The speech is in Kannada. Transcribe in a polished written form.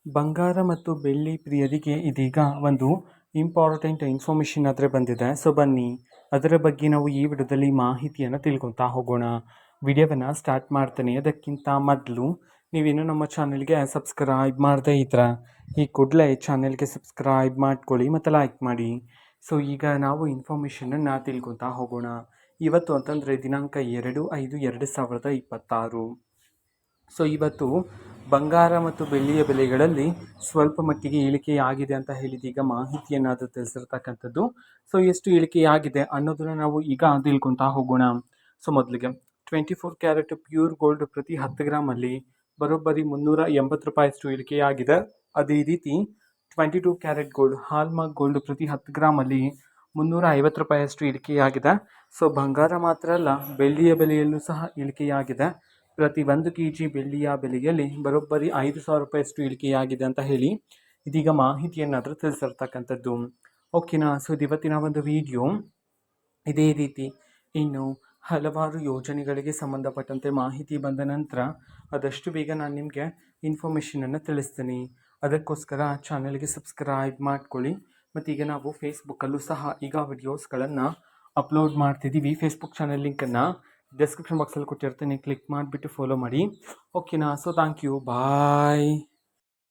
ಬಂಗಾರ ಮತ್ತು ಬೆಳ್ಳಿ ಪ್ರಿಯರಿಗೆ ಇದೀಗ ಒಂದು ಇಂಪಾರ್ಟೆಂಟ್ ಇನ್ಫಾರ್ಮೇಷನ್ ಆದರೆ ಬಂದಿದೆ. ಸೊ ಬನ್ನಿ ಅದರ ಬಗ್ಗೆ ನಾವು ಈ ವಿಡಿಯೋದಲ್ಲಿ ಮಾಹಿತಿಯನ್ನು ತಿಳ್ಕೊತಾ ಹೋಗೋಣ. ವಿಡಿಯೋವನ್ನು ಸ್ಟಾರ್ಟ್ ಮಾಡ್ತೀನಿ. ಅದಕ್ಕಿಂತ ಮೊದಲು ನೀವೇನು ನಮ್ಮ ಚಾನೆಲ್ಗೆ ಸಬ್ಸ್ಕ್ರೈಬ್ ಮಾಡದೇ ಇದ್ರೆ ಈ ಕೂಡಲೇ ಚಾನೆಲ್ಗೆ ಸಬ್ಸ್ಕ್ರೈಬ್ ಮಾಡ್ಕೊಳ್ಳಿ ಮತ್ತು ಲೈಕ್ ಮಾಡಿ. ಸೊ ಈಗ ನಾವು ಇನ್ಫಾರ್ಮೇಷನನ್ನು ತಿಳ್ಕೊತಾ ಹೋಗೋಣ. ಇವತ್ತು ಅಂತಂದರೆ ದಿನಾಂಕ 2/5/2026. ಸೊ ಇವತ್ತು ಬಂಗಾರ ಮತ್ತು ಬೆಳ್ಳಿಯ ಬೆಲೆಗಳಲ್ಲಿ ಸ್ವಲ್ಪ ಮಟ್ಟಿಗೆ ಇಳಿಕೆಯಾಗಿದೆ ಅಂತ ಹೇಳಿದೀಗ ಮಾಹಿತಿಯನ್ನಾದರೂ ತಿಳಿಸಿರ್ತಕ್ಕಂಥದ್ದು. ಸೊ ಎಷ್ಟು ಇಳಿಕೆಯಾಗಿದೆ ಅನ್ನೋದನ್ನು ನಾವು ಈಗ ತಿಳ್ಕೊತಾ ಹೋಗೋಣ. ಸೊ ಮೊದಲಿಗೆ 24 ಕ್ಯಾರೆಟ್ ಪ್ಯೂರ್ ಗೋಲ್ಡ್ ಪ್ರತಿ 10 ಗ್ರಾಮಲ್ಲಿ ಬರೋಬ್ಬರಿ 380 ರೂಪಾಯಿಯಷ್ಟು ಇಳಿಕೆಯಾಗಿದೆ. ಅದೇ ರೀತಿ 22 ಕ್ಯಾರೆಟ್ ಗೋಲ್ಡ್ ಹಾಲ್ಮಾರ್ಕ್ ಗೋಲ್ಡ್ ಪ್ರತಿ 10 ಗ್ರಾಮಲ್ಲಿ 350 ರೂಪಾಯಿಯಷ್ಟು ಇಳಿಕೆಯಾಗಿದೆ. ಸೊ ಬಂಗಾರ ಮಾತ್ರ ಅಲ್ಲ, ಬೆಳ್ಳಿಯ ಬೆಲೆಯಲ್ಲೂ ಸಹ ಇಳಿಕೆಯಾಗಿದೆ. ಪ್ರತಿ 1 kg ಬೆಳ್ಳಿಯ ಬೆಲೆಯಲ್ಲಿ ಬರೋಬ್ಬರಿ 5,000 ರೂಪಾಯಿಯಷ್ಟು ಇಳಿಕೆಯಾಗಿದೆ ಅಂತ ಹೇಳಿ ಇದೀಗ ಮಾಹಿತಿಯನ್ನಾದರೂ ತಿಳಿಸಿರ್ತಕ್ಕಂಥದ್ದು. ಓಕೆನಾ. ಸೊ ಇವತ್ತಿನ ಒಂದು ವಿಡಿಯೋ ಇದೇ ರೀತಿ ಇನ್ನು ಹಲವಾರು ಯೋಜನೆಗಳಿಗೆ ಸಂಬಂಧಪಟ್ಟಂತೆ ಮಾಹಿತಿ ಬಂದ ನಂತರ ಆದಷ್ಟು ಬೇಗ ನಾನು ನಿಮಗೆ ಇನ್ಫಾರ್ಮೇಷನನ್ನು ತಿಳಿಸ್ತೀನಿ. ಅದಕ್ಕೋಸ್ಕರ ಚಾನಲ್ಗೆ ಸಬ್ಸ್ಕ್ರೈಬ್ ಮಾಡ್ಕೊಳ್ಳಿ. ಮತ್ತು ಈಗ ನಾವು ಫೇಸ್ಬುಕ್ಕಲ್ಲೂ ಸಹ ಈಗ ವಿಡಿಯೋಸ್ಗಳನ್ನು ಅಪ್ಲೋಡ್ ಮಾಡ್ತಿದ್ದೀವಿ. ಫೇಸ್ಬುಕ್ ಚಾನಲ್ ಲಿಂಕನ್ನು ಡಿಸ್ಕ್ರಿಪ್ಷನ್ ಬಾಕ್ಸಲ್ಲಿ ಕೊಟ್ಟಿರ್ತೀನಿ, ಕ್ಲಿಕ್ ಮಾಡಿಬಿಟ್ಟು ಫಾಲೋ ಮಾಡಿ. ಓಕೆನಾ. So thank you, bye.